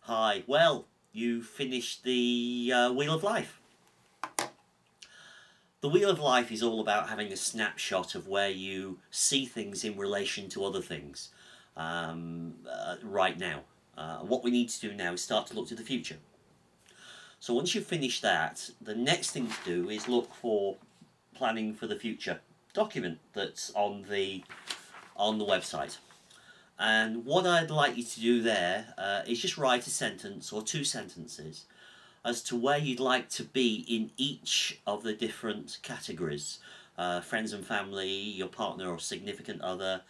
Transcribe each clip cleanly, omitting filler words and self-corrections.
Hi. Well, you finished the Wheel of Life. The Wheel of Life is all about having a snapshot of where you see things in relation to other things right now. What we need to do now is start to look to the future. So once you've finished that, the next thing to do is look for planning for the future document that's on the website. And what I'd like you to do there is just write a sentence or two sentences as to where you'd like to be in each of the different categories. Friends and family, your partner or significant other,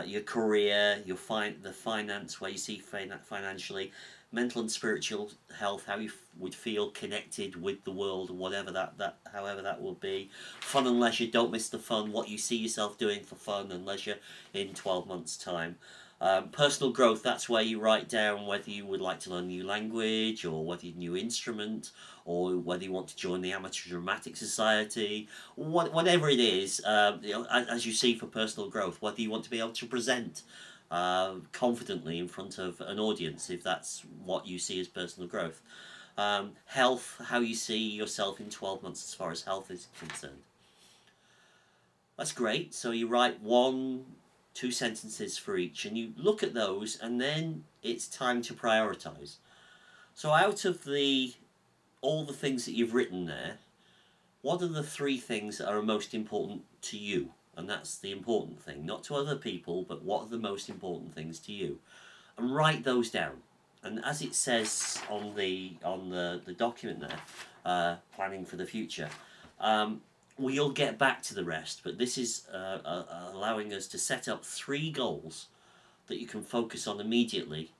your career, the finance, where you see financially, mental and spiritual health, how you would feel connected with the world, whatever however that will be. Fun and leisure, don't miss the fun, what you see yourself doing for fun and leisure in 12 months' time. Personal growth, that's where you write down whether you would like to learn a new language or whether you new instrument or whether you want to join the Amateur Dramatic Society, whatever it is, as you see for personal growth, whether you want to be able to present confidently in front of an audience if that's what you see as personal growth. Health, how you see yourself in 12 months as far as health is concerned. That's great. So you write two sentences for each and you look at those, and then it's time to prioritize. So out of all the things that you've written there, what are the three things that are most important to you? And that's the important thing, not to other people, but what are the most important things to you? And write those down. And as it says on the document there, planning for the future, we'll get back to the rest, but this is allowing us to set up three goals that you can focus on immediately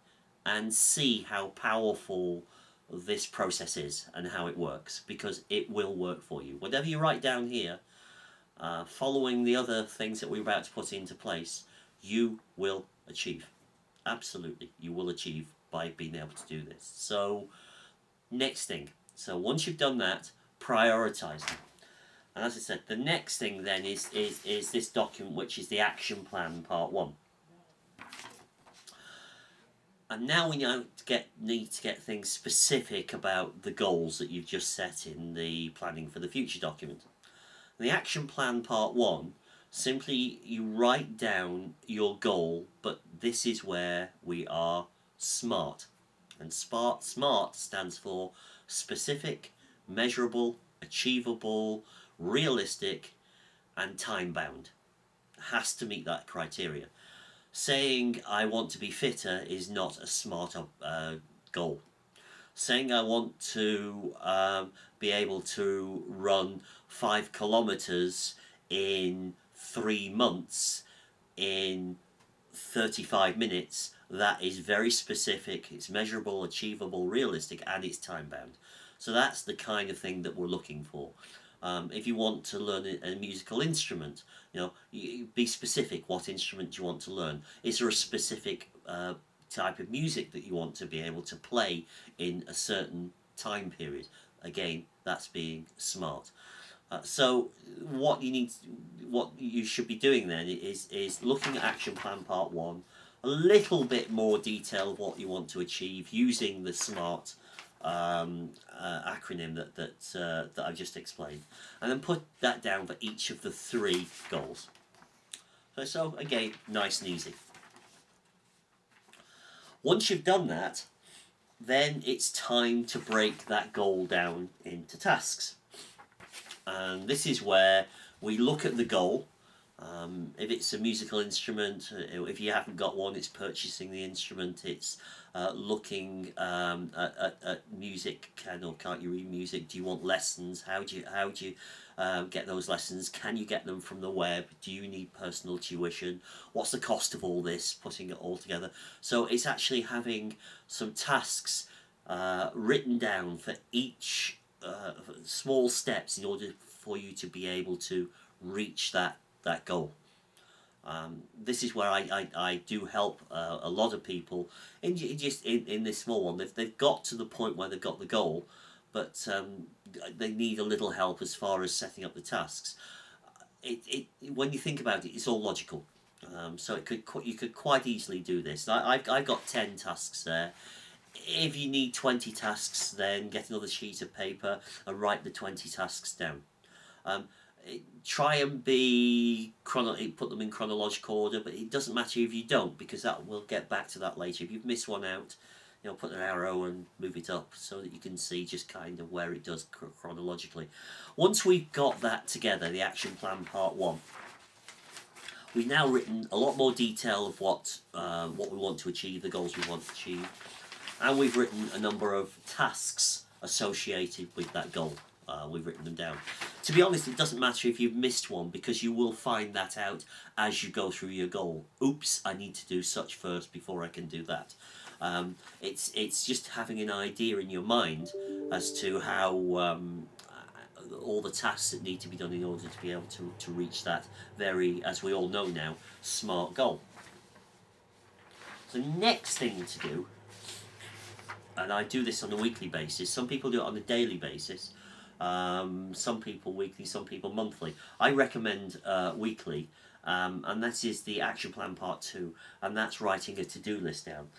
and see how powerful this process is and how it works, because it will work for you. Whatever you write down here, following the other things that we're about to put into place, you will achieve. Absolutely, you will achieve by being able to do this. So, next thing. So once you've done that, prioritize them. And as I said, the next thing then is this document, which is the action plan part 1. And now we need to get things specific about the goals that you've just set in the planning for the future document. The action plan part 1, simply you write down your goal, but this is where we are SMART. And SMART stands for specific, measurable, achievable, realistic, and time-bound. Has to meet that criteria. Saying I want to be fitter is not a SMART goal. Saying I want to be able to run 5 kilometers in 3 months in 35 minutes, that is very specific, it's measurable, achievable, realistic, and it's time-bound. So that's the kind of thing that we're looking for. If you want to learn a musical instrument, you be specific what instrument you want to learn. Is there a specific type of music that you want to be able to play in a certain time period? Again, that's being SMART. So what you should be doing then is looking at action plan part 1, a little bit more detail of what you want to achieve using the SMART acronym that I've just explained, and then put that down for each of the 3 goals. So again, nice and easy. Once you've done that, then it's time to break that goal down into tasks. And this is where we look at the goal. If it's a musical instrument, if you haven't got one, it's purchasing the instrument, it's looking at music. Can or can't you read music? Do you want lessons? How do you get those lessons? Can you get them from the web? Do you need personal tuition? What's the cost of all this, putting it all together? So it's actually having some tasks written down for each small steps in order for you to be able to reach that goal. This is where I do help a lot of people in this small one. They've got to the point where they've got the goal, but they need a little help as far as setting up the tasks. When you think about it, it's all logical. So you could quite easily do this. I've got 10 tasks there. If you need 20 tasks, then get another sheet of paper and write the 20 tasks down. Um, Try and put them in chronological order, but it doesn't matter if you don't, because we'll get back to that later. If you've missed one out, put an arrow and move it up so that you can see just kind of where it does chronologically. Once we've got that together, the action plan part 1, we've now written a lot more detail of what we want to achieve, the goals we want to achieve, and we've written a number of tasks associated with that goal. We've written them down. To be honest, it doesn't matter if you've missed one, because you will find that out as you go through your goal. Oops, I need to do such first before I can do that. It's just having an idea in your mind as to how all the tasks that need to be done in order to be able to reach that very, as we all know now, SMART goal. The next thing to do, and I do this on a weekly basis, some people do it on a daily basis, some people weekly, some people monthly. I recommend weekly, and that is the action plan part 2, and that's writing a to-do list down.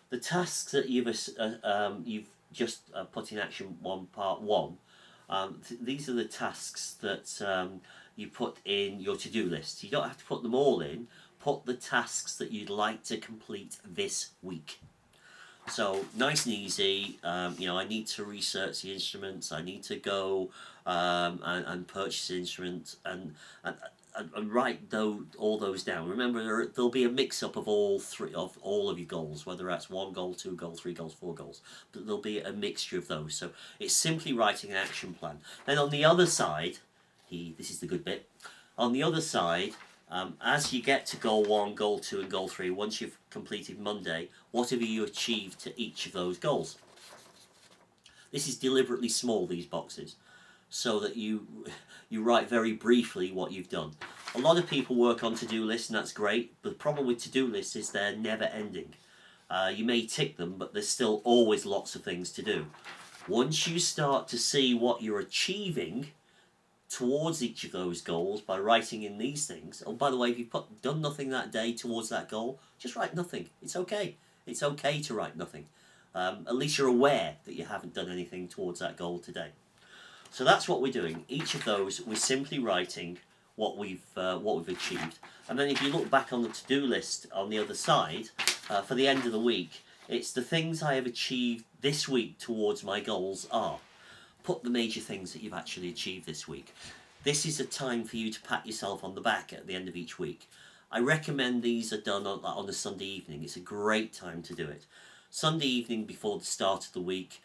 The tasks that you've just put in action part 1, these are the tasks that you put in your to-do list. You don't have to put them all in. Put the tasks that you'd like to complete this week. So nice and easy. I need to research the instruments. I need to go and purchase the instrument and write all those down. Remember, there'll be a mix-up of all of your goals, whether that's 1 goal, 2 goals, 3 goals, 4 goals. But there'll be a mixture of those. So it's simply writing an action plan. Then on the other side, this is the good bit. On the other side, as you get to goal 1, goal 2, and goal 3, once you've completed Monday, what have you achieved to each of those goals? This is deliberately small, these boxes, so that you write very briefly what you've done. A lot of people work on to-do lists, and that's great, but the problem with to-do lists is they're never ending. You may tick them, but there's still always lots of things to do. Once you start to see what you're achieving towards each of those goals by writing in these things. Oh, by the way, if you've done nothing that day towards that goal, just write nothing. It's okay. It's okay to write nothing. At least you're aware that you haven't done anything towards that goal today. So that's what we're doing. Each of those, we're simply writing what we've achieved. And then if you look back on the to-do list on the other side, for the end of the week, it's the things I have achieved this week towards my goals are. Put the major things that you've actually achieved this week. This is a time for you to pat yourself on the back at the end of each week. I recommend these are done on a Sunday evening. It's a great time to do it. Sunday evening before the start of the week,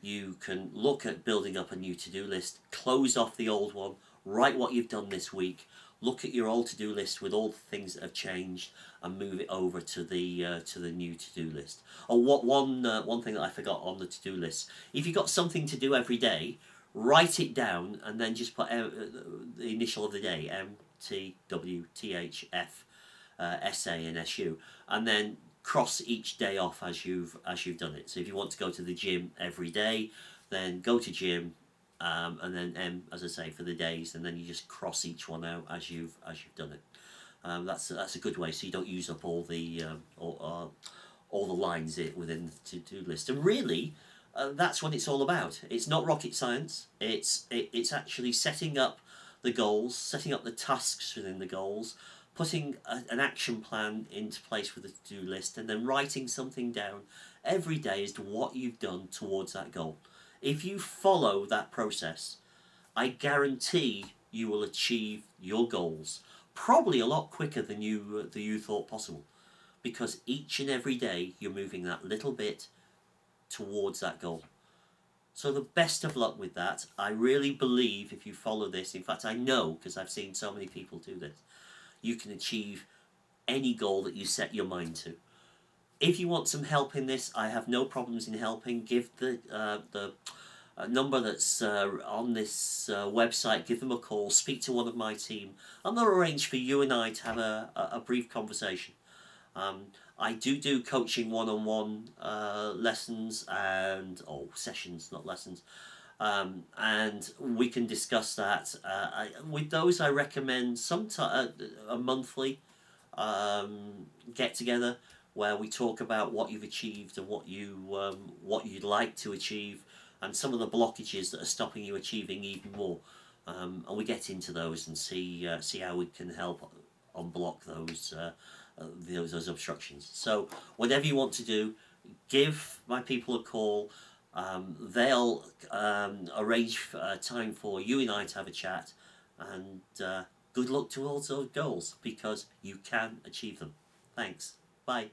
you can look at building up a new to-do list, close off the old one, write what you've done this week, look at your old to-do list with all the things that have changed, and move it over to the new to-do list. Oh, one thing that I forgot on the to-do list: if you've got something to do every day, write it down and then just put the initial of the day, M, T, W, T, H, F, S, A, and S, U, and then cross each day off as you've done it. So if you want to go to the gym every day, then go to gym. And then M, as I say, for the days, and then you just cross each one out as you've done it. That's a good way, so you don't use up all the lines within the to-do list. And really, that's what it's all about. It's not rocket science. It's actually setting up the goals, setting up the tasks within the goals, putting an action plan into place with the to-do list, and then writing something down every day as to what you've done towards that goal. If you follow that process, I guarantee you will achieve your goals probably a lot quicker than you thought possible, because each and every day you're moving that little bit towards that goal. So the best of luck with that. I really believe if you follow this, in fact I know because I've seen so many people do this, you can achieve any goal that you set your mind to. If you want some help in this, I have no problems in helping. Give the number that's on this website, give them a call, speak to one of my team, and they'll arrange for you and I to have a brief conversation. I do coaching one-on-one lessons and sessions, not lessons, and we can discuss that. With those, I recommend a monthly get together where we talk about what you've achieved and what you'd like to achieve, and some of the blockages that are stopping you achieving even more. And we get into those and see how we can help unblock those obstructions. So whatever you want to do, give my people a call. They'll arrange time for you and I to have a chat, and good luck towards those goals, because you can achieve them. Thanks. Bye.